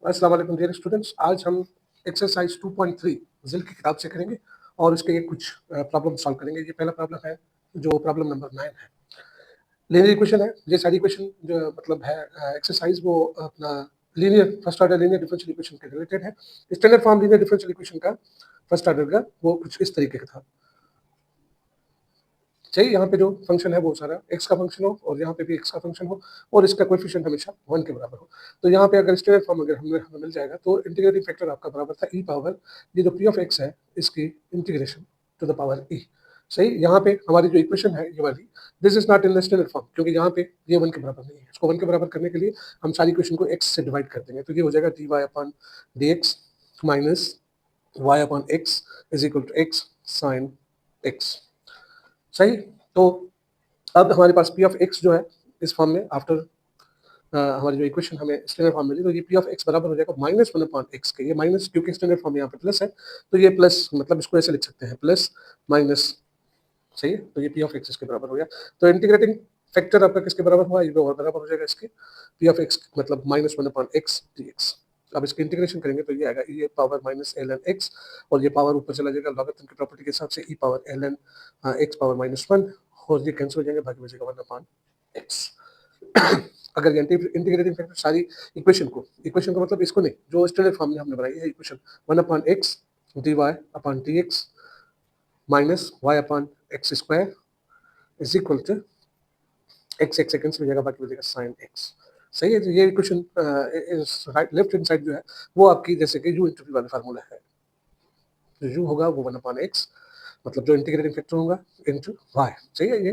अस्सलाम वालेकुम dear students. आज हम एक्सरसाइज 2.3 ज़िल की किताब से करेंगे और इसके कुछ प्रॉब्लम सॉल्व करेंगे। ये पहला प्रॉब्लम है जो प्रॉब्लम नंबर 9 है। लीनियर इक्वेशन है। ये सारी इक्वेशन जो मतलब है एक्सरसाइज वो अपना linear first order linear differential equation के रिलेटेड है। Standard form linear differential equation का फर्स्ट ऑर्डर का वो कुछ इस तरीके का था। चाहिए यहाँ पे जो फंक्शन है वो सारा एक्स का फंक्शन हो और यहाँ पे भी एक्स का फंक्शन हो और इसका कोएफिशिएंट हमेशा 1 के बराबर हो। तो यहाँ पे अगर स्टैंडर्ड फॉर्म अगर हमें मिल जाएगा तो इंटीग्रेटिंग फैक्टर आपका बराबर था ई पावर ये जो पी ऑफ एक्स है इसकी इंटीग्रेशन टू द पावर ई। सही, यहाँ पे हमारी जो इक्वेशन है ये वाली this is not in the standard form क्योंकि यहाँ पे ये 1 के बराबर नहीं है। इसको 1 के बराबर करने के लिए हम सारी इक्वेशन को एक्स से डिवाइड कर देंगे तो ये हो जाएगा d y upon d x minus y upon x is equal to x sine x. सही, तो अब हमारे पास पी ऑफ एक्स जो है इस फॉर्म में आफ्टर हमारी जो इक्वेशन हमें स्टैंडर्ड फॉर्म मिली तो ये पी ऑफ एक्स बराबर हो जाएगा माइनस वन अपॉन एक्स के। ये माइनस क्योंकि स्टैंडर्ड फॉर्म यहाँ पे प्लस है तो ये प्लस मतलब इसको ऐसे लिख सकते हैं प्लस माइनस। सही है, तो ये पी ऑफ एक्स इसके बराबर हो गया। तो इंटीग्रेटिंग फैक्टर आपका किसके बराबर हुआ, ये और बराबर हो जाएगा इसके पी ऑफ एक्स मतलब minus one upon x d x. अब इसकी इंटीग्रेशन करेंगे तो ये आएगा ये power minus l n x और ये पावर ऊपर चला जाएगा लॉगरिथम की प्रॉपर्टी के हिसाब से e power l n x power minus one और ये कैंसिल हो जाएंगे बाकी बचेगा वन अपॉन एक्स। अगर इंटीग्रेटिंग फैक्टर सारी इक्वेशन को मतलब इसको नहीं जो स्टैंडर्ड फॉर्म में हमने बनाई है equation one upon x d y upon d x minus y upon x square is equal to x x seconds में जाएगा बाकी बचेगा साइन एक्स। सही है, तो ये equation right left hand side जो है वो आपकी जैसे कि यू इंटू वी वाला फार्मूला है। जो यू होगा वो वन अपॉन एक्स मतलब जो इंटीग्रेटिंग फैक्टर होगा इंटू वाई। सही है, ये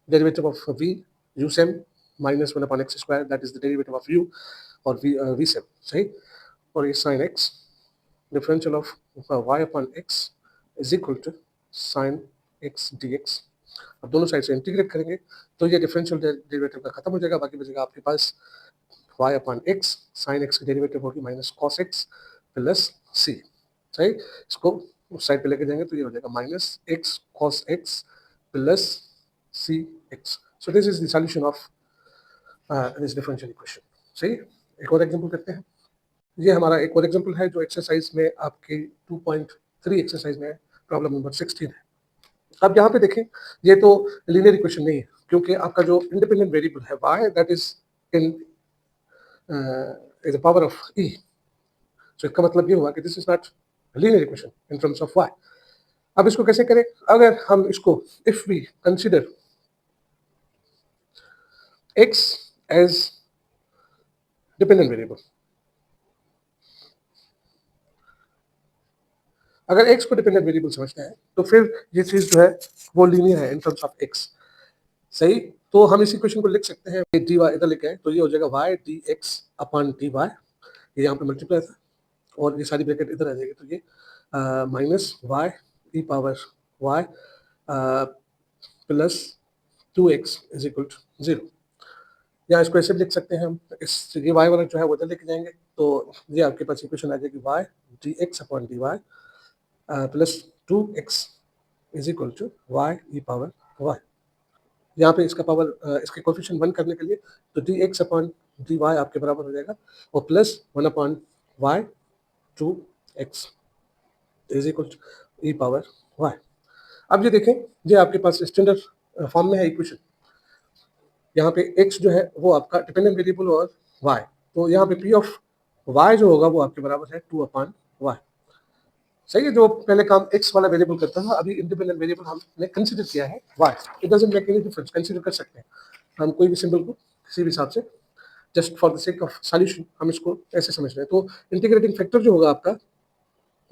derivative of v u same minus one upon x square that is the derivative of u और वी सेम। सही, और ये sine x differential of y upon x is equal to sine x d x. अब दोनों side से integrate करेंगे तो ये डिफरेंशियल डेरिवेटिव का खत्म हो जाएगा बाकी बचेगा आपके पास y upon x sine x की डेरिवेटिव होगी माइनस कॉस एक्स प्लस सी। सही, इसको उस साइड पे लेके जाएंगे तो ये हो जाएगा minus x cos x plus c x. So this is the solution of this differential equation. सही, एक और एग्जांपल करते हैं। ये हमारा एक और एग्जांपल है जो एक्सरसाइज में आपकी 2.3 एक्सरसाइज में प्रॉब्लम नंबर 16 है। अब यहाँ पे देखें ये तो लीनियर इक्वेशन नहीं है क्योंकि आपका जो इंडिपेंडेंट वेरिएबल है y that is in the power of e। So इसका मतलब ये हुआ कि this is not linear equation in terms of y। अब इसको कैसे करें, अगर हम इसको if we consider x as dependent variable, अगर x को डिपेंडेंट वेरिएबल समझते हैं तो फिर ये चीज जो है वो लीनियर है इन टर्म्स ऑफ x। सही, तो हम इस इक्वेशन को लिख सकते हैं डी वाई इधर लेके आए तो ये हो जाएगा y d x upon d y, ये यहाँ पे मल्टीप्लाई था और ये सारी ब्रैकेट इधर आ जाएगी तो ये minus y e power y plus 2x is equal to 0। या इसको ऐसे भी लिख सकते हैं हम, इस ये वाई वाला जो है वो इधर लेके जाएंगे तो ये आपके पास इक्वेशन आ जाएगी y d x upon d y plus 2x is equal to y e power y. यहाँ पे इसका पावर इसके कोएफिशिएंट 1 करने के लिए तो d x upon d y आपके बराबर हो जाएगा और plus 1 upon y 2x is equal to e power y. अब ये देखें ये आपके पास स्टैंडर्ड फॉर्म में है इक्वेशन। यहाँ पे x जो है वो आपका डिपेंडेंट वेरिएबल और y, तो यहाँ पे p ऑफ y जो होगा वो आपके बराबर है 2 अपॉन y। सही है, जो पहले काम x वाला वेरिएबल करता था अभी इंडिपेंडेंट वेरिएबल हमने कंसीडर किया है y। It doesn't make any difference, consider कर सकते हैं हम कोई भी सिंबल को किसी भी हिसाब से, just for the sake of solution हम इसको ऐसे समझ रहे हैं। तो इंटीग्रेटिंग फैक्टर जो होगा आपका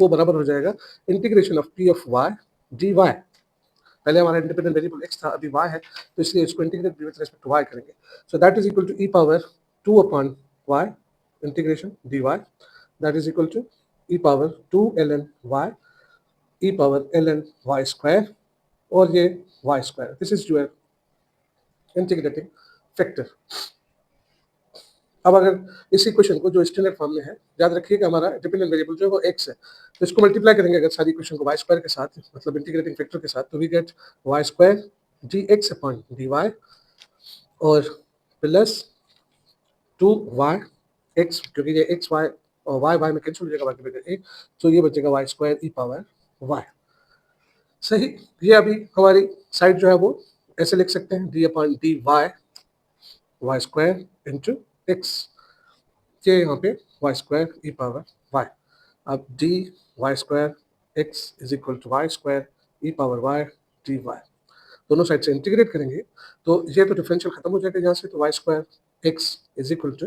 वो बराबर हो जाएगा integration of p of y dy। पहले हमारा इंडिपेंडेंट वेरिएबल x था अभी y है तो इसलिए इसको integrate with respect to y करेंगे। So that is equal to e power 2 upon y integration dy that is equal to e power 2 ln y e power ln y square और ये y square. This is your integrating factor. अब अगर इस equation को जो standard form में है, याद रखिए कि हमारा डिपेंडेंट वेरिएबल जो है वो x है तो इसको मल्टीप्लाई करेंगे अगर सारी इक्वेशन को y स्क्वायर के साथ मतलब इंटीग्रेटिंग फैक्टर के साथ तो we get y square dx upon dy और प्लस 2y x क्योंकि ये x y और वाई वाई में कैंसिल हो जाएगा, बाकी बचेगा ए, तो ये बचेगा y square e power y. सही, ये अभी हमारी साइड जो है वो ऐसे लिख सकते हैं, d upon d y y square into x, ये यहाँ पे y square e power y. अब d y square x is equal to y square e power y d y, दोनों साइड से इंटीग्रेट करेंगे तो ये तो डिफरेंशियल खत्म हो जाएगा यहाँ से, तो y square x is equal to,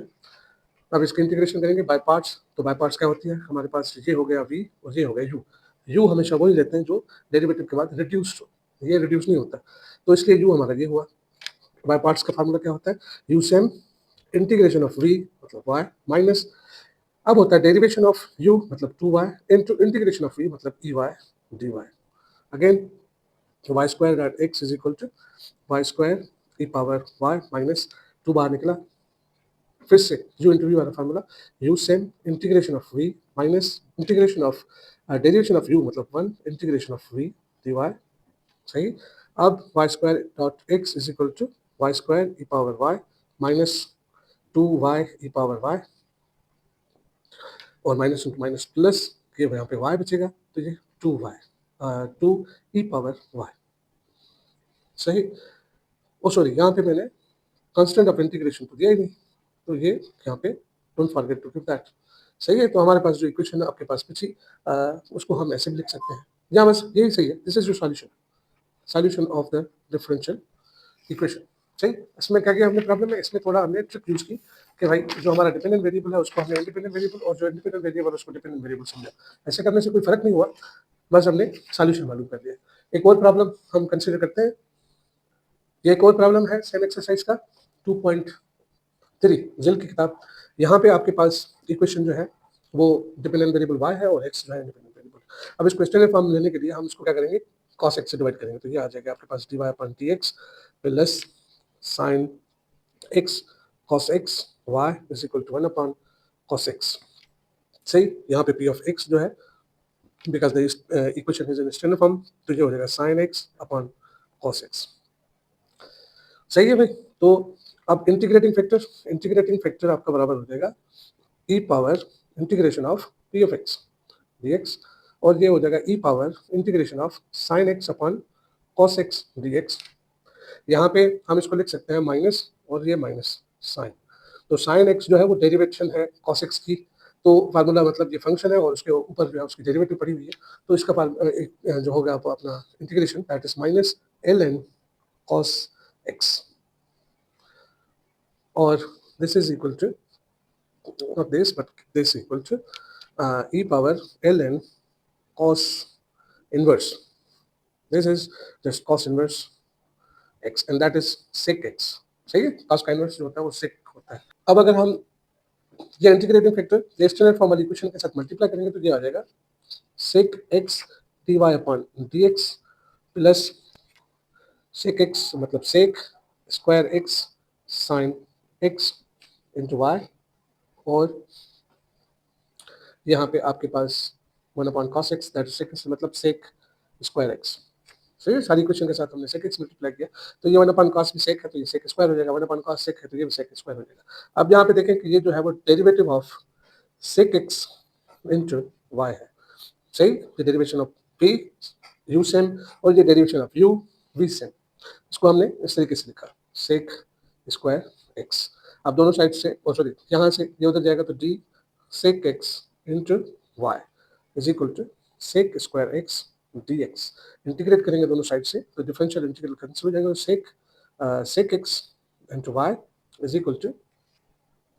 अब इसकी इंटीग्रेशन करेंगे बाय पार्ट्स, तो बाय पार्ट्स क्या होती है हमारे पास, ये हो गया v और ये हो गया u। u हमेशा वही लेते हैं जो डेरिवेटिव के बाद रिड्यूस्ड हो, ये रिड्यूस नहीं होता, तो इसलिए u हमारा ये हुआ। बाय पार्ट्स का फार्मूला क्या होता है, u same integration of v मतलब y माइनस, अब होता है डेरिवेशन ऑफ u मतलब 2y into integration of v मतलब ey dy, again y square dot x is equal to y square e power y minus 2 बाहर निकला, फिर से u इंटू वी वाला formula, u same integration of v minus integration of derivation of u मतलब 1 integration of v dy, सही। अब y square dot x is equal to y square e power y minus 2y e power y, और minus into minus plus, ये यहाँ पे y बचेगा, तो ये 2y 2 ई पावर y, सही। ओ सॉरी, यहाँ पे मैंने कांस्टेंट ऑफ इंटीग्रेशन तो दिया ही नहीं, तो ये यहाँ पे don't forget to give that, सही है। तो हमारे पास जो इक्वेशन आपके पास बची उसको हम ऐसे भी लिख सकते हैं, या बस यही सही है, this is your solution, solution of the differential equation, सही। इसमें क्या किया हमने प्रॉब्लम में, इसमें थोड़ा हमने ट्रिक यूज की कि भाई जो हमारा डिपेंडेंट वेरिएबल है उसको हमने इंडिपेंडेंट वेरिएबल, और जो इंडिपेंडेंट वेरिएबल उसको डिपेंडेंट वेरिएबल समझा। ऐसे करने से कोई फर्क नहीं हुआ, बस हमने सॉल्यूशन मालूम कर दिया। एक और प्रॉब्लम हम कंसिडर करते हैं, ये एक और प्रॉब्लम है सेम एक्सरसाइज का 2.3 जिल की किताब। यहाँ पे आपके पास इक्वेशन जो है वो डिपेंडेंट वेरिएबल y है और x जो है इंडिपेंडेंट वेरिएबल। अब इस क्वेश्चन में फॉर्म लेने के लिए हम इसको क्या करेंगे, cos x से डिवाइड करेंगे, तो ये आ जाएगा आपके पास dy upon dx plus sin x cos x y is equal to 1 upon cos x, सही। यहाँ पे p ऑफ x जो है, because the equation is in standard form, तो ये हो जाएगा sin x upon cos x, सही है भाई। तो अब इंटीग्रेटिंग फैक्टर आपका बराबर हो जाएगा e power integration of p of x dx, और ये हो जाएगा e power integration of sine x upon cos x dx। यहाँ पे हम इसको लिख सकते हैं माइनस, और ये माइनस साइन, तो साइन एक्स जो है वो डेरिवेशन है कॉस एक्स की, तो फार्मूला मतलब ये फंक्शन है और उसके ऊपर जो है उसकी डेरिवेटिव पड़ी हुई है, तो इसका जो होगा आपको अपना integration that is minus l n cos x, और this is equal to, not this but this equal to e power ln cos inverse, this is just cos inverse x and that is sec x, सही है। cos का inverse जो होता है वो sec होता है। अब अगर हम ये इंटीग्रेटिंग फैक्टर स्टैंडर्ड फॉर्म वाली इक्वेशन के साथ मल्टीप्लाई करेंगे तो ये आ जाएगा sec x dy upon dx plus sec x मतलब sec square x sin x into y, और यहाँ पे आपके पास 1 अपॉन cos x that sec x मतलब सेक स्क्वायर एक्स, सही। सारी इक्वेशन के साथ हमने सेक एक्स मल्टीप्लाई किया, तो ये 1 अपॉन कॉस भी सेक है तो ये सेक स्क्वायर हो जाएगा, 1 अपॉन कॉस सेक है तो ये भी सेक स्क्वायर हो जाएगा। अब यहाँ पे देखें कि ये जो है वो derivative of sec x into y है, सही। ये derivation of p u same, और ये derivation of u v same, इसको हमने इस तरीके से लिखा सेक स्क्वायर एक्स। अब दोनों साइड से, सॉरी यहाँ से ये उधर जाएगा तो d sec x into y is equal to sec square x dx, integrate करेंगे दोनों साइड से तो डिफरेंशियल इंटीग्रल कैंसिल हो जाएगा, sec x into y is equal to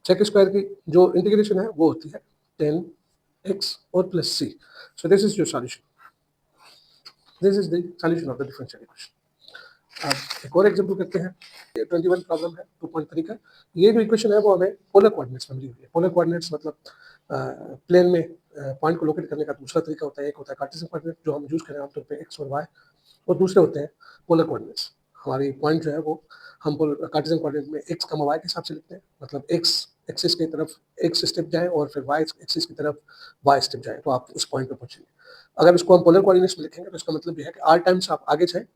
sec square की जो इंटीग्रेशन है वो होती है 10x और plus c, so this is your solution, this is the solution of the differential equation. अब एक और एग्जांपल करते हैं, 21 प्रॉब्लम है 2.3 का। ये जो इक्वेशन है वो हमें पोलर कोऑर्डिनेट्स में मिली हुई है। पोलर कोऑर्डिनेट्स मतलब प्लेन में पॉइंट को लोकेट करने का दूसरा तरीका होता है, एक होता है कार्टेशियन कोऑर्डिनेट जो हम यूज करें आमतौर पे एक्स और वाई, और दूसरे होते हैं पोलर कोऑर्डिनेट्स। हमारी पॉइंट जो है वो हम कार्टेशियन कोऑर्डिनेट में एक्स कमा वाई के हिसाब से लिखते हैं, मतलब एक्स एक्सिस की तरफ एक्स स्टेप जाए और फिर वाई एक्सिस की तरफ वाई स्टेप जाए, तो आप उस पॉइंट पे पहुंचेंगे। अगर इसको हम पोलर कोऑर्डिनेट्स में लिखेंगे तो इसका मतलब ये है कि आर टाइम्स आप आगे जाए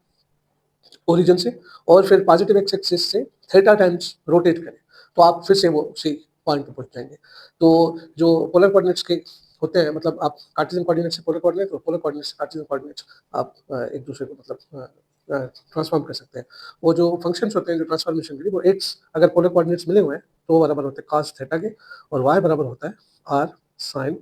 ओरिजिन से, और फिर पॉजिटिव एक्स एक्सिस से थीटा टाइम्स रोटेट करें, तो आप फिर से वो उसी पॉइंट पे पहुँच जाएँगे। तो जो पोलर कोऑर्डिनेट्स के होते हैं, मतलब आप कार्टेशियन कोऑर्डिनेट से पोलर कोऑर्डिनेट और पोलर कोऑर्डिनेट से कार्टेशियन कोऑर्डिनेट्स आप एक दूसरे को मतलब ट्रांसफॉर्म कर सकते हैं। वो जो फंक्शंस होते हैं जो ट्रांसफॉर्मेशन के लिए, वो एक्स अगर पोलर कोऑर्डिनेट्स मिले हुए हैं तो वो बराबर होते हैं cos थीटा के, और y बराबर होता है r sin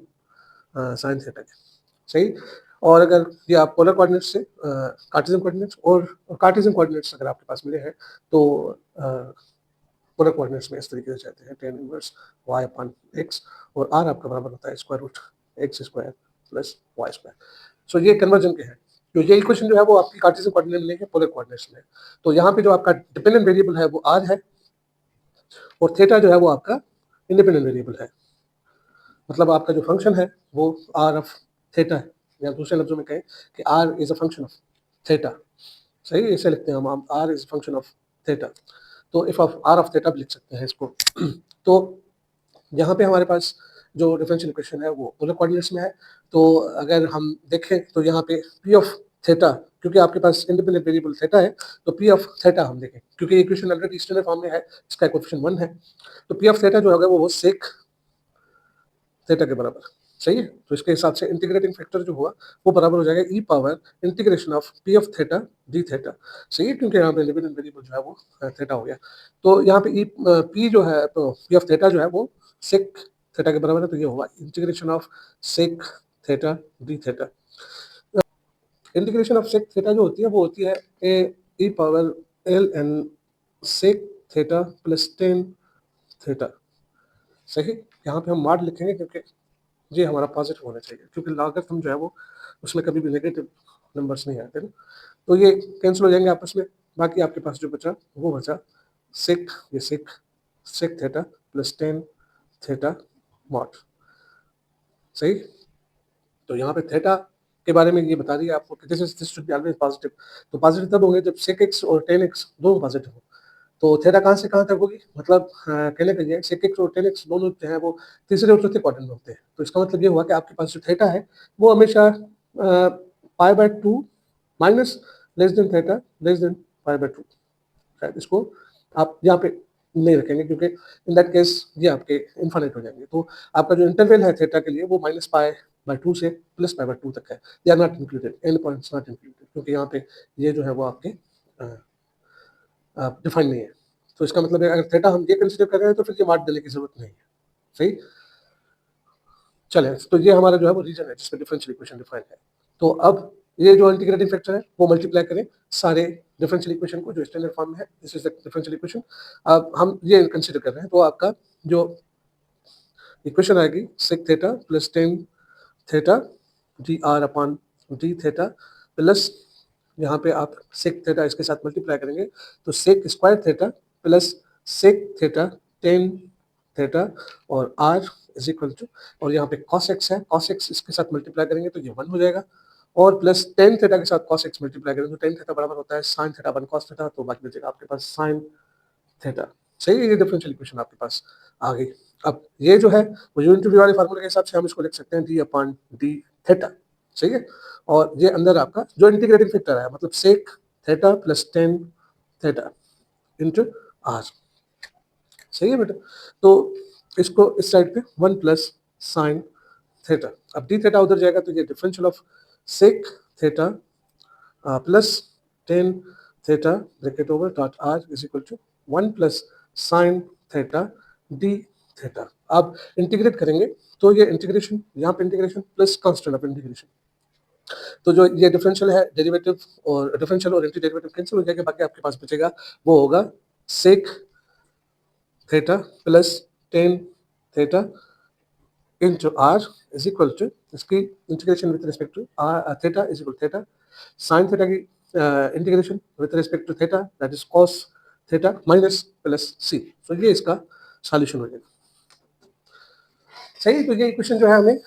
sin थीटा के। सही? और अगर ये आप पोलर कोऑर्डिनेट्स से कार्टेशियन कोऑर्डिनेट्स और कार्टेशियन कोऑर्डिनेट्स अगर आपके पास मिले हैं तो पोलर कोऑर्डिनेट्स में इस तरीके से जाते हैं tan inverse y upon x, और r आपका बराबर होता है square root x square plus y square. So ये कन्वर्जन के हैं। तो ये इक्वेशन जो है वो आपकी कार्टेशियन कोऑर्डिनेट में लेंगे, पोलर कोऑर्डिनेट्स में। तो यहाँ पे जो आपका डिपेंडेंट वेरिएबल है वो r है, और थीटा जो है वो आपका इंडिपेंडेंट वेरिएबल है। मतलब आपका जो फंक्शन है वो r ऑफ थीटा है, या दूसरे लफ्जों में कहें कि r is a function of theta. सही, इसे लिखते हैं हम r is function of theta. तो if of r of theta भी लिख सकते हैं इसको। तो यहाँ पे हमारे पास जो डिफरेंशियल इक्वेशन है वो पोलर कोऑर्डिनेट्स में है। तो अगर हम देखें तो यहाँ पे p ऑफ थीटा, क्योंकि आपके पास इंडिपेंडेंट वेरिएबल थीटा है, तो p ऑफ थीटा हम देखें, क्योंकि इक्वेशन ऑलरेडी स्टैंडर्ड फॉर्म में है, इसका कोएफिशिएंट 1 है। तो p ऑफ थीटा जो होगा वो सेक थीटा के बराबर। सही है? तो इसके हिसाब से इंटीग्रेटिंग फैक्टर जो हुआ वो बराबर हो जाएगा e power integration of p of theta d theta. सही है? क्योंकि यहाँ पे इंडिपेंडेंट वेरिएबल जो है वो थीटा हो गया। तो यहाँ पे p जो है, तो p ऑफ थीटा जो है वो सेक थीटा के बराबर है, तो ये हुआ integration of sec theta d theta. Integration of sec theta जो होती है वो होती है e power ln sec theta plus tan theta. सही? यहाँ पे हम मॉड लिखेंगे क्योंकि ये हमारा पॉजिटिव होना चाहिए, क्योंकि लॉगरिथम जो है वो उसमें कभी भी नेगेटिव नंबर्स नहीं आते ना। तो ये कैंसिल हो जाएंगे आपस में। बाकी आपके पास जो बचा वो बचा सेक, ये sec sec theta plus tan theta mod. सही? तो यहाँ पे थीटा के बारे में ये बता रही है आपको कि this should be always positive. तो पॉजिटिव तब होंगे जब सेक एक्स और tan एक्स दोनों पॉजिटिव हो। तो थीटा कहाँ से कहाँ तक होगी, मतलब कहने का ये है सेक एक्स और tan एक्स दोनों जो हैं वो तीसरे और चौथे क्वाड्रेंट में होते हैं। तो इसका मतलब ये हुआ कि आपके पास जो थीटा है वो हमेशा π/2 minus less than theta less than π/2। शायद इसको आप यहाँ पे नहीं रखेंगे, क्योंकि इन दैट केस ये आपके इन्फिनिट हो जाएंगे। तो आपका जो इंटरवल है थीटा के लिए वो -π/2 से +π/2 तक है। They are not included, end points not included, क्योंकि यहाँ पे ये जो है वो आपके डिफाइन नहीं है। तो इसका मतलब है अगर थीटा हम ये कंसीडर कर रहे हैं तो फिर ये मार्क देने की जरूरत नहीं है। सही? चलें, तो ये हमारा जो है वो रीजन है जिसमें डिफरेंशियल इक्वेशन डिफाइन है। तो अब ये जो इंटीग्रेटिंग फैक्टर है वो मल्टीप्लाई करें सारे डिफरेंशियल इक्वेशन को जो स्टैंडर्ड फॉर्म में है। This is the differential equation. अब हम ये कंसीडर कर रहे हैं, तो आपका जो इक्वेशन आएगी sec theta plus tan theta d r upon d theta plus, यहाँ पे आप सेक थीटा इसके साथ मल्टीप्लाई करेंगे तो sec square theta plus sec theta tan theta और r इज इक्वल टू, और यहाँ पे cos x है, cos x इसके साथ मल्टीप्लाई करेंगे तो ये 1 हो जाएगा, और प्लस tan थीटा के साथ cos x मल्टीप्लाई करेंगे तो tan थीटा बराबर होता है sin theta one cos theta, तो बाकी बचेगा आपके पास sin थीटा। सही है? ये डिफरेंशियल इक्वेशन आपके पास आ गई। अब ये जो है वो यूनिट वी वाले फार्मूले के हिसाब से हम इसको लिख सकते हैं d अपॉन डी थीटा। सही है? और ये अंदर आपका जो इंटीग्रेटिंग फैक्टर है, मतलब sec theta plus tan theta into r। सही है बेटा? तो इसको इस साइड पे 1 प्लस साइन थीटा। अब डी थीटा उधर जाएगा तो ये differential of sec theta plus tan theta bracket over dot r is equal to 1 plus sine theta d theta. अब इंटीग्रेट करेंगे तो ये इंटीग्रेशन, यहाँ पे integration plus constant of integration. तो जो ये डिफरेंशियल है, डेरिवेटिव और डिफरेंशियल और एंटी डेरिवेटिव कैंसिल हो जाएगा, बाकी आपके पास बचेगा वो होगा sec theta plus tan theta into r is equal to, इसकी integration with respect to theta is equal theta sine theta की integration with respect to theta that is cos theta minus plus c। तो ये इसका solution हो जाएगा। सही? तो ये इक्वेशन जो है हमें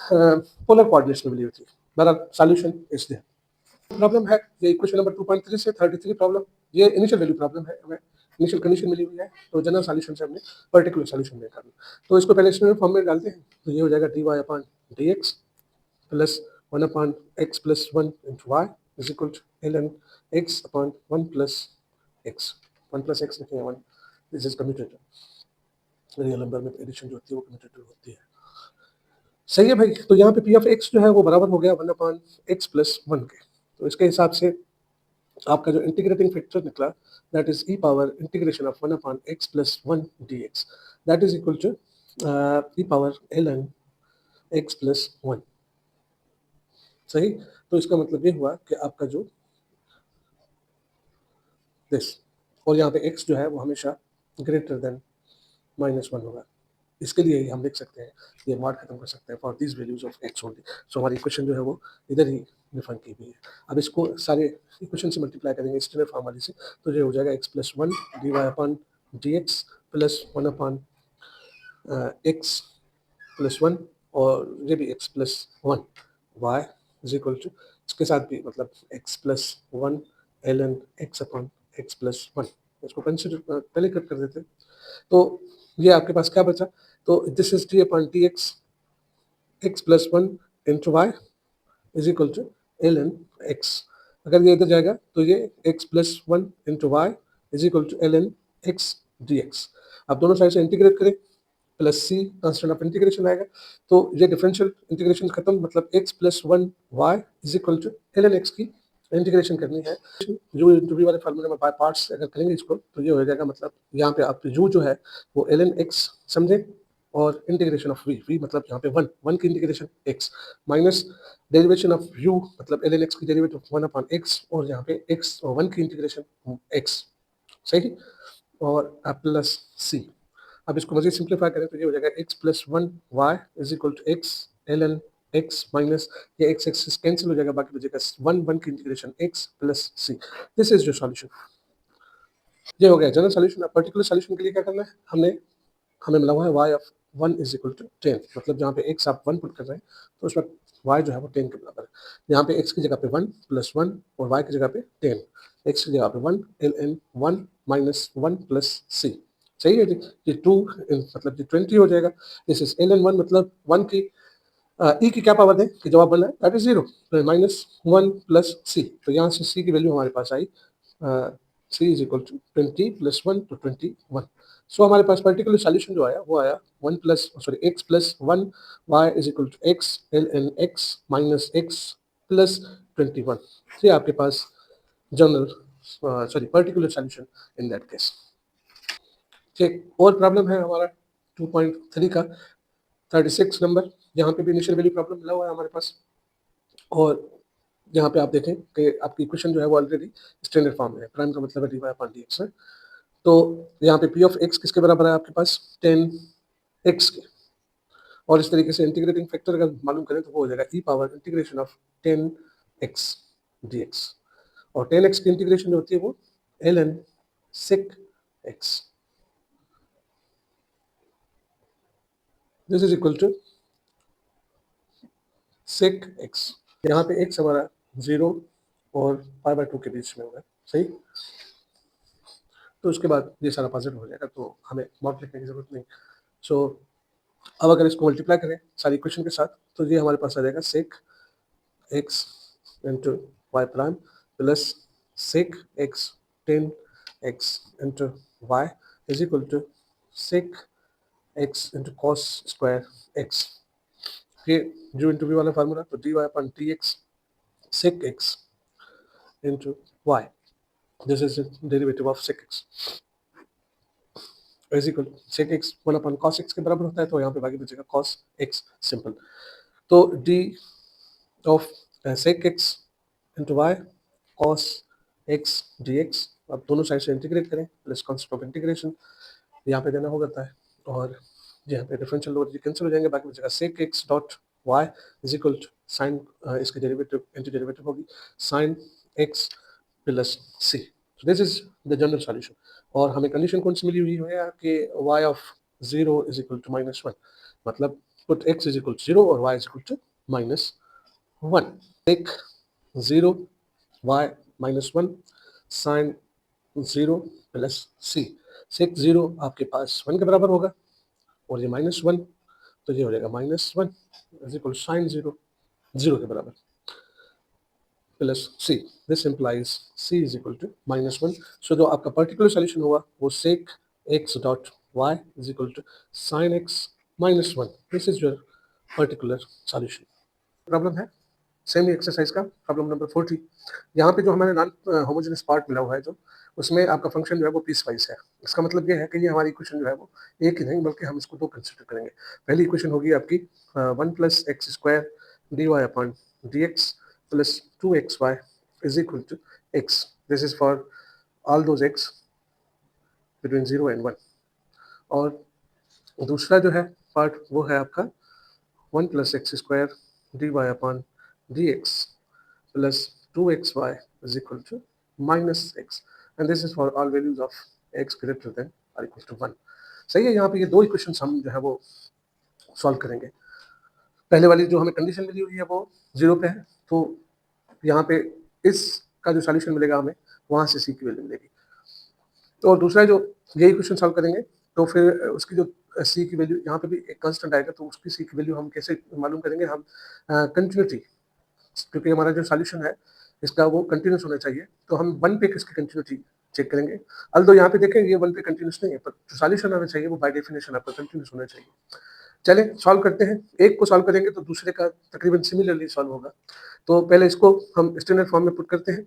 पोलर कोऑर्डिनेट्स में मिली हुई थी। बहरहाल सॉल्यूशन इज देयर। प्रॉब्लम है ये इक्वेशन नंबर 2.3 से 33 प्रॉब्लम, ये इनिशियल वैल्यू प्रॉब्लम है, हमें इनिशियल कंडीशन मिली हुई है, तो जनरल सॉल्यूशन से हमने पर्टिकुलर सॉल्यूशन निकालना। तो इसको पहले स्टैंडर्ड फॉर्म में डालते हैं, तो ये हो जाएगा dy upon dx plus 1 upon x plus 1 into y is equal to ln x upon 1 plus x लिखेंगे 1, this is commutator. Real number में एडिशन जो होती है वो कम्यूटेटिव होती है। सही है भाई, तो यहाँ पे पी ऑफ एक्स जो है वो बराबर हो गया 1/x+1 के। तो इसके हिसाब से आपका जो इंटीग्रेटिंग फैक्टर निकला, that is e power integration of 1/x+1 dx, that is equal to e power ln x+1। सही। तो इसका मतलब ये हुआ कि आपका जो दिस, और यहाँ पे x जो है वो हमेशा ग्रेटर देन -1 होगा। इसके लिए ही हम लिख सकते हैं, ये मॉड खत्म कर सकते हैं for these values of x only. So हमारी इक्वेशन जो है वो इधर ही डिफाइन की गई है। अब इसको सारे इक्वेशन से मल्टीप्लाई करेंगे स्टैंडर्ड फॉर्म वाली से, तो ये हो जाएगा x+1 dy/dx प्लस 1/x+1, और ये भी x+1 y is equal to, इसके साथ भी मतलब x+1 ln x/x+1। इसको कंसिडर पहले कट कर देते हैं, तो ये आपके पास क्या बचा, तो this is d/dx x+1 into y is equal to ln x। अगर ये इधर जाएगा तो ये x+1 into y is equal to ln x dx। अब दोनों साइड से इंटीग्रेट करें, plus c constant of integration आएगा, तो ये डिफरेंशियल इंटीग्रेशन खत्म, मतलब x+1 y is equal to ln x की इंटीग्रेशन करनी है। जो इंटू वी वाले फार्मूले में बाय पार्ट्स अगर करेंगे इसको, तो ये हो जाएगा, मतलब यहाँ पे आप u जो है वो ln x समझे, और इंटीग्रेशन ऑफ v मतलब यहाँ पे 1 की integration x, minus derivation of u मतलब ln x की डेरिवेटिव 1/x, और यहाँ पे x और 1 की इंटीग्रेशन x। सही। और प्लस सी। अब इसको मजीद सिंप्लीफाई करें तो ये हो जाएगा x+1 y is equal to x ln x minus ये x एक्सिस कैंसिल हो जाएगा, बाकी बचेगा 1 की integration x plus c. This is your solution. ये हो गया जनरल सॉल्यूशन। अब पर्टिकुलर सॉल्यूशन के लिए क्या करना है, हमें मिला हुआ है y of 1 is equal to 10, मतलब जहाँ पे x आप 1 पुट कर रहे हैं तो उस वक्त y जो है वो 10 के बराबर है। यहाँ पे x की जगह पे 1 प्लस 1 और y की जगह पे 10, x की जगह पे 1 ln 1 माइनस 1 प्लस सी। सही है जी। ये 2 मतलब ये 20 हो जाएगा। दिस इज ln 1 मतलब 1 की ई की क्या पावर दें कि जवाब बना है, दैट इज 0, तो -1 प्लस सी। तो यहाँ से सी की वैल्यू हमारे पास आई, सी इज इक्वल टू 20 प्लस 1 तो 21। सो हमारे पास पर्टिकुलर सॉल्यूशन जो आया वो आया 1 plus sorry x+1 y is equal to x ln x minus x plus 21। ये आपके पास general sorry particular solution in that case. ठीक, और प्रॉब्लम है हमारा 2.3 का 36 नंबर, यहाँ पे भी इनिशियल वैल्यू प्रॉब्लम मिला हुआ है हमारे पास, और यहाँ पे आप देखें कि आपकी इक्वेशन जो है वो ऑलरेडी स्टैंडर्ड फॉर्म में है, प्राइम का मतलब है dy/dx है। तो यहाँ पे पी ऑफ एक्स किसके बराबर है आपके पास, 10x के, और इस तरीके से इंटीग्रेटिंग फैक्टर अगर मालूम करें तो वो हो जाएगा e power integration of 10x dx, और 10x की इंटीग्रेशन जो होती है वो ln sec x, this is equal to sec x। यहाँ पे x हमारा 0 और π/2 के बीच में होगा। सही। तो उसके बाद ये सारा पॉजिटिव हो जाएगा, तो हमें मॉड लिखने की जरूरत नहीं। सो अब अगर इसको मल्टीप्लाई करें सारी इक्वेशन के साथ, तो ये हमारे पास आ जाएगा sec x into y prime plus sec x 10x into y is equal to sec x into cos square x। ये जो इंटू वी वाला फार्मूला, तो dy/dx sec x into y, this is derivative of sec x is equal sec x 1/cos x के बराबर होता है, तो यहाँ पे बाकी बचेगा cos x सिंपल। तो d of sec x into y cos x dx, अब दोनों साइड से इंटीग्रेट करें, प्लस कॉन्सेप्ट ऑफ इंटीग्रेशन यहाँ पे देना होता है, और यहाँ पे डिफरेंशियल लोअर कैंसिल हो जाएंगे, बाकी बचेगा sec x dot y is equal to sine, इसकी डेरिवेटिव एंटी डेरिवेटिव होगी sine x plus c. This is the general solution. और हमें कंडीशन कौन सी मिली हुई है कि y of 0 is equal to -1, मतलब put x is equal to 0 और y is equal to -1, take 0 y -1 sine 0 plus c. Sec 0 आपके पास 1 के बराबर होगा, और ये -1, तो ये हो जाएगा -1 इज इक्वल साइन 0 0 के बराबर plus c. This implies C is equal to -1। So जो आपका पर्टिकुलर सॉल्यूशन होगा वो sec x dot y is equal to sin x minus 1. This is your particular solution. Problem है सेम ही exercise का problem number 40। यहाँ पे जो हमारे नॉन होमोजेनस पार्ट मिला हुआ है जो उसमें आपका फंक्शन जो है वो पीस वाइज है। इसका मतलब ये है कि ये हमारी इक्वेशन जो है वो एक ही नहीं बल्कि हम इसको दो कंसिडर करेंगे। पहली इक्वेशन होगी आपकी 1 + x² dy upon dx plus 2xy is equal to x। This is for all those x between 0 and 1। और दूसरा जो है पार्ट वो है आपका 1 + x² dy upon dx plus 2xy is equal to minus x, and this is for all values of x greater than or equal to 1। सही है। यहाँ पे ये दो इक्वेशंस हम जो है वो सॉल्व करेंगे। पहले वाली जो हमें कंडीशन मिली हुई है वो 0 पे है, तो यहाँ पे इसका जो सॉल्यूशन मिलेगा हमें वहाँ से c की वैल्यू मिलेगी। और दूसरा जो ये इक्वेशन सॉल्व करेंगे तो फिर उसकी जो c की वैल्यू यहाँ पे भी एक कांस्टेंट आएगा, तो उसकी c की वैल्यू हम कैसे मालूम करेंगे? हम कंटिन्यूटी, क्योंकि हमारा जो सॉल्यूशन है इसका वो कंटिन्यूस होना चाहिए, तो हम 1 पे किसकी कंटिन्यूटी चेक करेंगे। अल्दो यहाँ पे देखें ये 1 पे कंटिन्यूस नहीं है, पर जो सॉल्यूशन आना चाहिए वो बाय डेफिनेशन आपका कंटिन्यूस होना चाहिए। चले सॉल्व करते हैं। एक को सॉल्व करेंगे तो दूसरे का तकरीबन सिमिलरली सॉल्व होगा। तो पहले इसको हम स्टैंडर्ड फॉर्म में पुट करते हैं,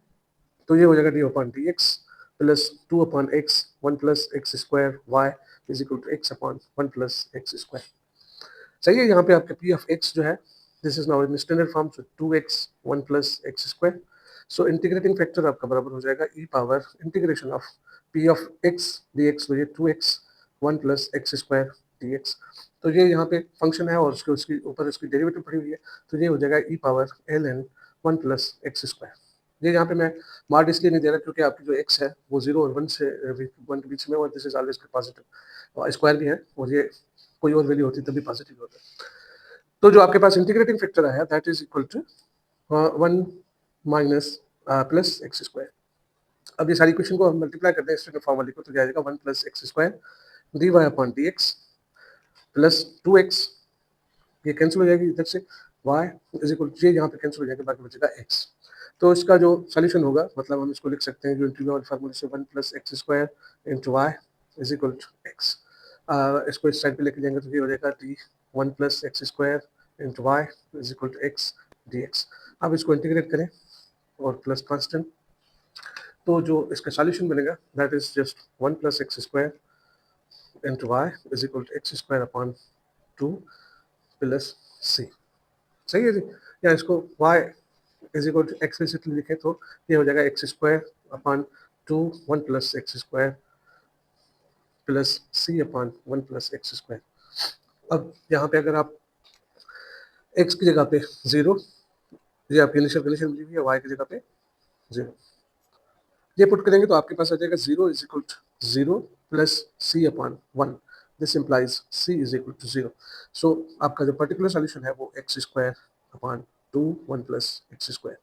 तो ये हो जाएगा d upon d x plus 2 upon x 1 + x² y is equal to x upon 1 + x²। सही है। यहाँ पे आपके पी ऑफ एक्स जो है this is now in standard form, so 2x 1 + x²। So integrating factor आपका बराबर हो जाएगा e power integration of p of x dx, तो ये 2x 1 + x² dx। तो ये यहाँ पे फंक्शन है और उसके ऊपर इसकी डेरिवेटिव पड़ी हुई है, तो ये हो जाएगा e पावर ln 1 + x²। ये यहाँ पे मैं मार्क इसलिए नहीं दे रहा क्योंकि आपकी जो x है वो 0 और 1 से 1 के बीच में, और दिस इज ऑलवेज पॉजिटिव और स्क्वायर भी है, और ये कोई और वैल्यू होती तभी पॉजिटिव होता है। तो जो आपके पास इंटीग्रेटिंग फैक्टर आया that is equal to 1 minus plus x²। अब ये सारी इक्वेशन को हम मल्टीप्लाई करते हैं स्टैंडर्ड फॉर्म वाली को, तो जाएगा 1 + x² dy upon dx plus 2x, ये कैंसिल हो जाएगी इधर से, y इज इक्वल टू, ये यहाँ पे कैंसिल हो जाएगा, बाकी बचेगा x। तो इसका जो सॉल्यूशन होगा, मतलब हम इसको लिख सकते हैं जो इंटीग्रल वाले फार्मूले से 1 + x² into y is equal to x। इसको इस साइड पे लेके जाएंगे तो ये हो जाएगा d 1 + x² into y is equal to x dx। अब इसको इंटीग्रेट करें और प्लस कांस्टेंट, तो जो इसका सॉल्यूशन बनेगा that is just 1 + x² into y is equal to x² upon 2 plus c। सही है जी। या इसको y is equal to explicitly लिखें तो ये हो जाएगा x² upon 2 1 + x² plus c upon 1 + x²। अब यहाँ पे अगर आप x की जगह पे 0, ये आपकी इनिशियल कंडीशन मिली हुई है, y की जगह पे 0, ये पुट करेंगे तो आपके पास आ जाएगा 0 is equal to 0 plus c upon 1। This implies c is equal to 0। So आपका जो पर्टिकुलर सॉल्यूशन है वो x² अपॉन 2 1 + x²।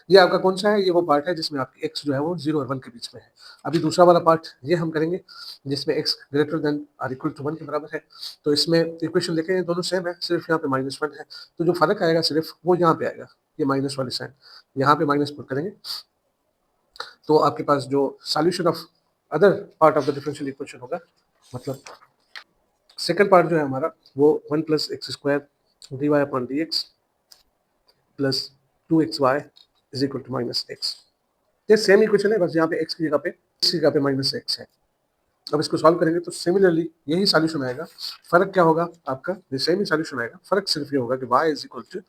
ये आपका कौन सा है? ये वो पार्ट है जिसमें आपकी x जो है वो 0 और 1 के बीच में है। अभी दूसरा वाला पार्ट ये हम करेंगे जिसमें x ग्रेटर देन और इक्वल टू 1 के बराबर है। तो इसमें इक्वेशन देखें ये दोनों सेम है, सिर्फ यहाँ पे -1 है, तो जो फर्क आएगा सिर्फ वो यहाँ पे आएगा, ये माइनस वाली साइन, यहाँ पे माइनस पुट करेंगे तो आपके पास जो solution of other part of the differential equation होगा, मतलब सेकंड पार्ट जो है हमारा वो 1 + x² dy upon dx plus 2xy is equal to -x। ये सेम इक्वेशन है, बस यहाँ पे x की जगह पे -x है। अब इसको सॉल्व करेंगे तो सिमिलरली यही सॉल्यूशन आएगा। फर्क क्या होगा आपका? ये सेम ही सॉल्यूशन आएगा, फर्क सिर्फ ये होगा कि y is equal to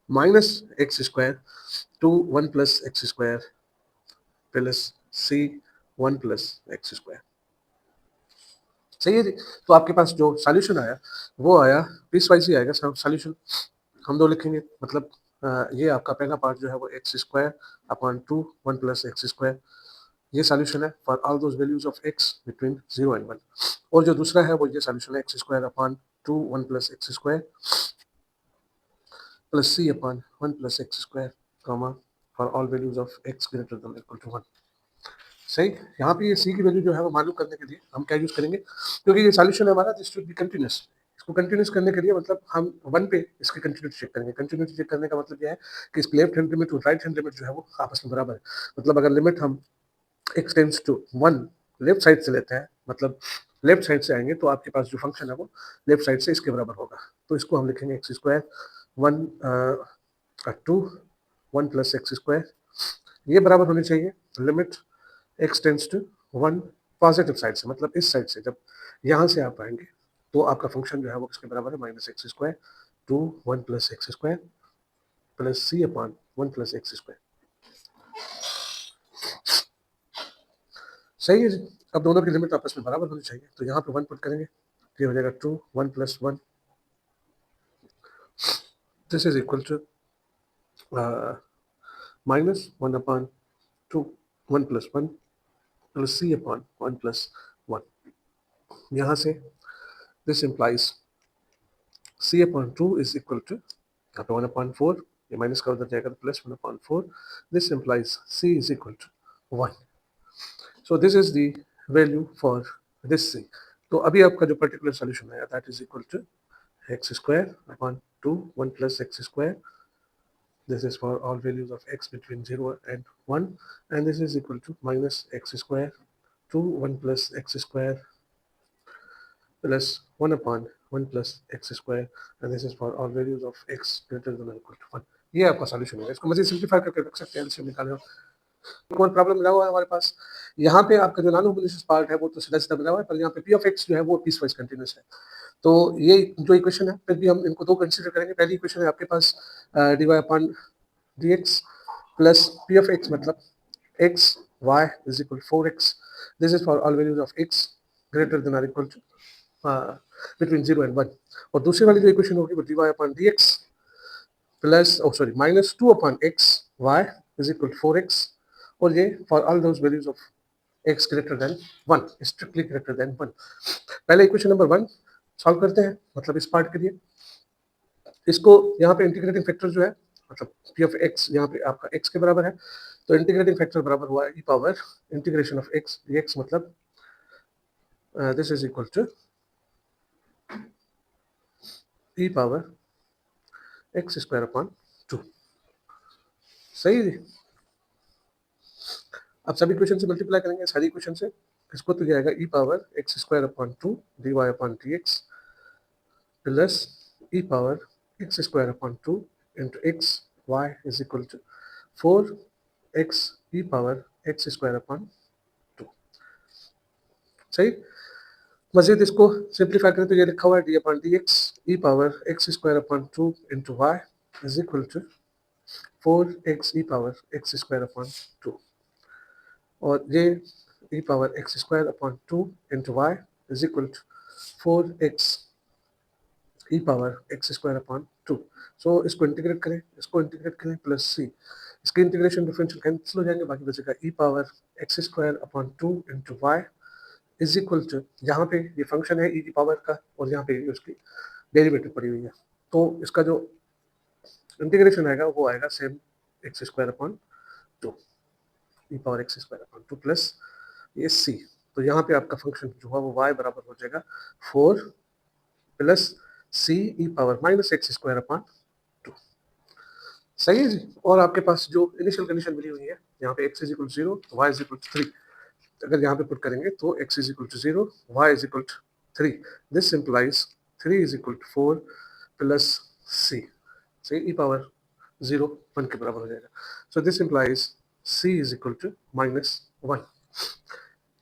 -x² two 1 + x² plus c 1 + x²। सही है जी। तो आपके पास जो सॉल्यूशन आया वो आया पीस वाइज ही आएगा सॉल्यूशन, हम दो लिखेंगे, मतलब ये आपका पहला पार्ट जो है वो x² अपॉन 2 1 + x², ये सॉल्यूशन है for all those values of x between 0 and 1। और जो दूसरा है वो ये सॉल्यूशन है x² upon 2 1 + x² plus c upon 1 + x², comma for all values of x greater than equal to 1। सही। यहाँ पे ये c की वैल्यू जो है वो मालूम करने के लिए हम क्या यूज करेंगे, क्योंकि ये सॉल्यूशन है हमारा दिस शुड बी कंटीन्यूअस। इसको कंटीन्यूअस करने के लिए मतलब हम 1 पे इसकी कंटिन्यूटी चेक करेंगे। कंटिन्यूटी चेक करने का मतलब ये है कि इसकी लेफ्ट हैंड लिमिट और राइट हैंड लिमिट जो है वो आपस में बराबर है। मतलब अगर लिमिट हम x tends to 1 left side से लेते हैं, मतलब लेफ्ट साइड से आएंगे तो आपके पास जो फंक्शन है वो लेफ्ट साइड से इसके बराबर होगा। तो इसको हम लिखेंगे x square 1 2 1 plus x square, ये बराबर होनी चाहिए limit x tends to 1 positive side से, मतलब इस साइड से जब यहाँ से आप आएंगे तो आपका फंक्शन जो है वो किसके बराबर है, minus x square two 1 plus x square plus c upon 1 plus x square. सही है जी। अब दोनों की लिमिट आपस में बराबर होनी चाहिए, तो यहाँ पे 1 पुट करेंगे, ये हो जाएगा 2 1 plus 1, this is equal to minus 1 upon 2 1 plus 1 plus c upon 1 plus 1। यहाँ से this implies c upon 2 is equal to, यहाँ पे 1/4, ये माइनस का उधर जाएगा तो plus 1/4, this implies C is equal to 1। So this is the value for this c. तो अभी आपका जो पर्टिकुलर सोल्यूशन है that is equal to x square upon 2 1 plus x square, this is for all values of x between 0 and 1, and this is equal to minus x square 2 1 plus x square plus 1 upon 1 plus x square, and this is for all values of x greater than or equal to 1। ये आपका solution है। इसको मजीद simplify करके रख सकते हैं, LCM निकालें। कौन प्रॉब्लम मिला हुआ है हमारे पास, यहाँ पे आपका जो नॉन होमोजेनियस पार्ट है वो तो सीधा सीधा मिला हुआ है, पर यहाँ पे पी ऑफ एक्स जो है वो पीस वाइज कंटिन्यूस है। तो ये जो इक्वेशन है फिर भी हम इनको दो कंसीडर करेंगे। पहली इक्वेशन है आपके पास dy upon dx plus P of x मतलब x y is equal 4x, this is for all values of x greater then और इक्वल टू बिटवीन 0 एंड 1। और दूसरी वाली जो इक्वेशन होगी वो dy upon dx plus minus 2 upon x y is equal 4x, और ये for all those values of x greater than 1, strictly greater than 1। पहले इक्वेशन नंबर 1 सॉल्व करते हैं, मतलब इस पार्ट के लिए। इसको यहाँ पे इंटीग्रेटिंग फैक्टर जो है मतलब पी ऑफ एक्स यहाँ पे आपका x के बराबर है, तो इंटीग्रेटिंग फैक्टर बराबर हुआ e power integration of x dx, मतलब this is equal to e power x square upon 2। सही है। अब सभी इक्वेशन से मल्टीप्लाई करेंगे, सारी इक्वेशन से, इसको तो जाएगा e power x square upon 2 dy upon dx plus e power x square upon 2 into x y is equal to 4x e power x square upon 2। सही। मजीद इसको सिंप्लीफाई करें तो ये लिखा हुआ है d upon d x e power x square upon 2 into y is equal to 4x e power x square upon 2, और ये e power x square upon 2 into y is equal to 4x e power x square upon 2। So इसको integrate करें plus सी, इसके integration differential cancel हो जाएंगे, बाकी बचेगा e power x square upon 2 into y is equal to, यहाँ पे ये फंक्शन है e की पावर का और यहाँ पे उसकी डेरिवेटिव पड़ी हुई है, तो इसका जो इंटीग्रेशन आएगा वो आएगा same x square upon 2 e power x square upon 2 plus ये सी। तो यहाँ पे आपका फंक्शन जो है वो y बराबर हो जाएगा 4 plus c e power minus x square upon 2। सही है जी। और आपके पास जो इनिशियल कंडीशन मिली हुई है, यहाँ पे x is equal to 0 y is equal to 3, अगर यहाँ पे पुट करेंगे तो x is equal to 0 y is equal to 3, this implies 3 is equal to 4 plus c, सही ई पावर 0 1 के बराबर हो जाएगा। So this implies c is equal to minus 1,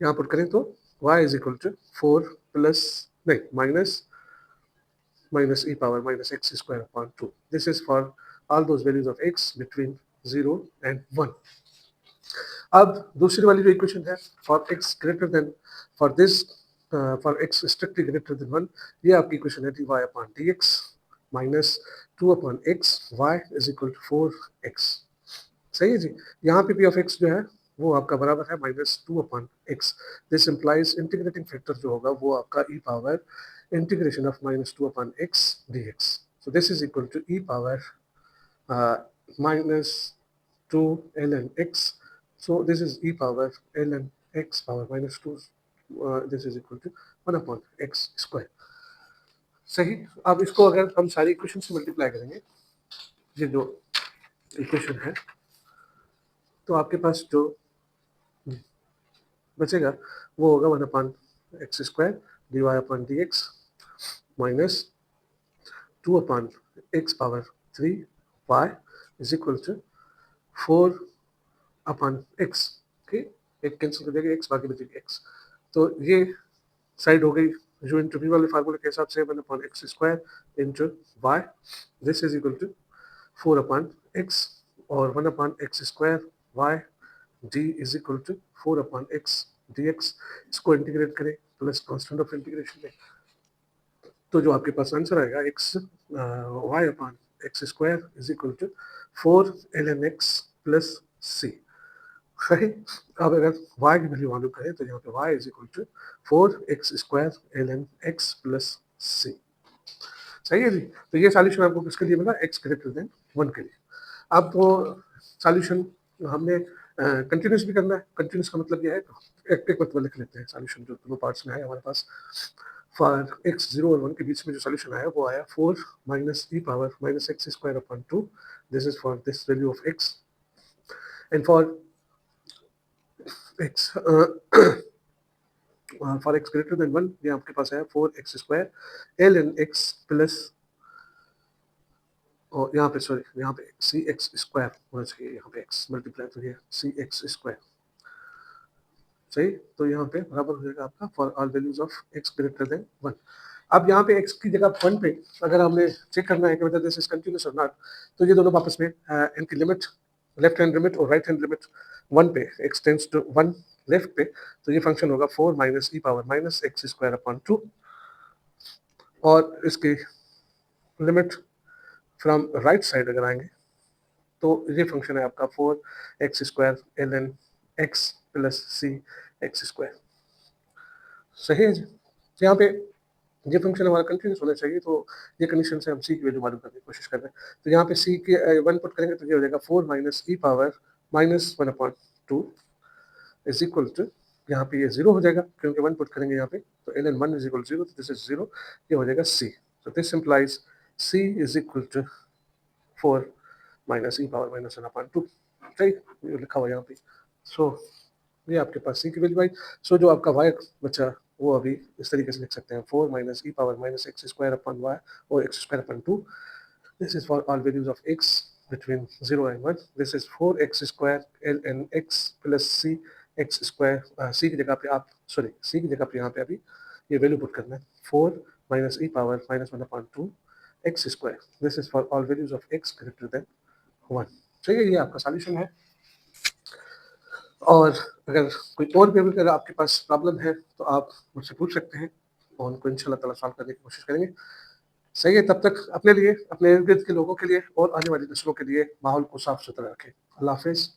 यहाँ पुट करें तो y is equal to 4 plus नहीं minus e power minus x square upon 2, this is for all those values of x between 0 and 1। अब दूसरी वाली जो equation है for x greater than for this for x strictly greater than 1, ये आपकी equation है dy upon dx minus 2 upon x y is equal to 4x। सही है जी। यहाँ पे p ऑफ x जो है वो आपका बराबर है minus 2 upon x, this implies integrating factor जो होगा वो आपका e power integration of minus 2 upon x dx, so this is equal to e power minus 2 ln x, so this is e power ln x power minus 2, this is equal to 1 upon x square। सही। अब इसको अगर हम सारी equation से multiply करेंगे, ये जो इक्वेशन है, तो आपके पास जो बचेगा वो होगा 1 upon x square dy upon dx minus 2 upon x power 3 y is equal to 4 upon x। Okay, एक कैंसिल कर देगा x, बाकी बचेगी x। तो ये साइड हो गई u इंटू v वाले फार्मूले के हिसाब से 1 upon x square into y, this is equal to 4 upon x और 1 upon x square y d is equal to 4 upon x dx। इसको इंटीग्रेट करें प्लस कांस्टेंट ऑफ इंटीग्रेशन में, तो जो आपके पास आंसर आएगा x y upon x square is equal to 4 ln x plus c। सही। अब अगर y की वैल्यू मालूम करें तो यहाँ पे y is equal to 4x square ln x plus c। सही है जी। तो ये सॉल्यूशन आपको किसके लिए मिला, x ग्रेटर देन 1 के लिए। अब तो सॉल्यूशन हमने कंटिन्यूस भी करना है। कंटिन्यूस का मतलब ये है, एक मतलब लिख लेते हैं सॉल्यूशन जो दोनों पार्ट्स में है हमारे पास। फॉर x 0 और 1 के बीच में जो सॉल्यूशन आया वो आया 4 minus e power minus x square upon 2। This is for this value of x and for x for x greater than 1 ये आपके पास है 4x square ln x plus, और यहाँ पे सॉरी यहाँ पे cx स्क्वायर होना चाहिए, यहाँ पे x मल्टीप्लाई तो ये cx स्क्वायर। सही। तो यहाँ पे बराबर हो जाएगा आपका for all values of x greater than 1। अब यहाँ पे x की जगह 1 पे अगर हमने चेक करना है कि वेदर दिस इज कंटिन्यूअस और नॉट, तो ये दोनों वापस में इनकी लिमिट लेफ्ट हैंड लिमिट और राइट हैंड लिमिट 1 पे x टेंड्स टू 1 लेफ्ट पे, तो ये फंक्शन होगा 4 minus e power minus x square upon 2, और इसकी लिमिट फ्रॉम राइट साइड अगर आएंगे तो ये फंक्शन है आपका 4x square ln x plus c x square. सही है जी। यहाँ पे ये फंक्शन हमारा कंटिन्यूस होना चाहिए, तो ये कंडीशन से हम सी की वैल्यू मालूम करने की कोशिश कर रहे हैं। तो यहाँ पे सी के 1 पुट करेंगे तो ये हो जाएगा 4 minus e power minus 1 upon 2 is equal to, यहाँ पे ये 0 हो जाएगा क्योंकि 1 पुट करेंगे यहाँ पे, तो ln 1 इज इक्वल 0, तो दिस इज 0, ये हो जाएगा सी। तो this implies C is equal to 4 minus e power minus 1 upon 2। सही, ये लिखा हुआ यहाँ पे। सो ये आपके पास सी की वैल्यू आई। सो जो आपका वाई बचा वो अभी इस तरीके से लिख सकते हैं 4 minus e power minus x square upon Y और x square upon 2। This is for all values of x between 0 and 1। This is 4x square ln x plus c x square. सी की जगह पे आप सॉरी सी की जगह पे यहाँ पे अभी ये वैल्यू पुट करना है 4 minus e power minus 1 upon 2 x square. This is for all values of x greater than 1। चलिए, ये आपका सॉल्यूशन है। और अगर कोई और भी अगर आपके पास प्रॉब्लम है तो आप मुझसे पूछ सकते हैं और उनको इंशाल्लाह ताला सॉल्व करने की कोशिश करेंगे। सही है, तब तक अपने लिए, अपने इर्द गिर्द के लोगों के लिए और आने वाली नस्लों के लिए माहौल को साफ सुथरा रखें। अल्लाह हाफिज़।